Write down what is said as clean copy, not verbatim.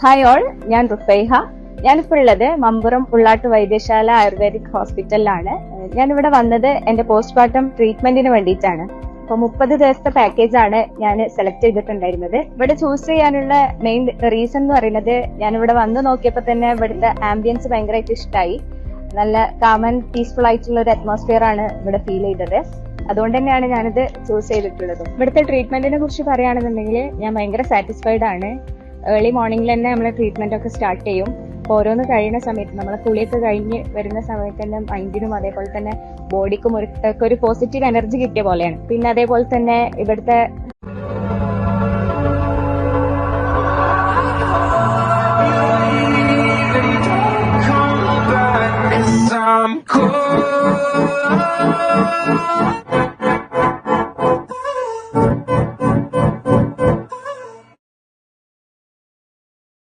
Hi all, ഞാൻ റുഫൈഹ. ഞാനിപ്പോൾ ഉള്ളത് മമ്പുറം ഉള്ളാട്ട് വൈദ്യശാല ആയുർവേദിക് ഹോസ്പിറ്റലിലാണ്. ഞാനിവിടെ വന്നത് എന്റെ പോസ്റ്റ്മോർട്ടം ട്രീറ്റ്മെന്റിന് വേണ്ടിയിട്ടാണ്. അപ്പൊ 30 ദിവസത്തെ പാക്കേജ് ആണ് ഞാൻ സെലക്ട് ചെയ്തിട്ടുണ്ടായിരുന്നത്. ഇവിടെ ചൂസ് ചെയ്യാനുള്ള മെയിൻ റീസൺ എന്ന് പറയുന്നത്, ഞാനിവിടെ വന്ന് നോക്കിയപ്പോൾ തന്നെ ഇവിടുത്തെ ആംബിയൻസ് ഭയങ്കരമായിട്ട് ഇഷ്ടമായി. നല്ല കാം ആൻഡ് പീസ്ഫുൾ ആയിട്ടുള്ള ഒരു അറ്റ്മോസ്ഫിയർ ആണ് ഇവിടെ ഫീൽ ചെയ്തത്. അതുകൊണ്ട് തന്നെയാണ് ഞാനിത് ചൂസ് ചെയ്തിട്ടുള്ളത്. ഇവിടുത്തെ ട്രീറ്റ്മെന്റിനെ കുറിച്ച് പറയുകയാണെന്നുണ്ടെങ്കിൽ ഞാൻ ഭയങ്കര സാറ്റിസ്ഫൈഡ് ആണ്. ഏർലി മോർണിംഗിൽ തന്നെ നമ്മൾ ട്രീറ്റ്മെന്റ് ഒക്കെ സ്റ്റാർട്ട് ചെയ്യും. അപ്പോൾ ഓരോന്ന് കഴിയുന്ന സമയത്ത്, നമ്മളെ കുളിയൊക്കെ കഴിഞ്ഞ് വരുന്ന സമയത്ത് തന്നെ മൈൻഡിനും അതേപോലെ തന്നെ ബോഡിക്കും ഒരു പോസിറ്റീവ് എനർജി കിട്ടിയ പോലെയാണ്. പിന്നെ അതേപോലെ തന്നെ ഇവിടുത്തെ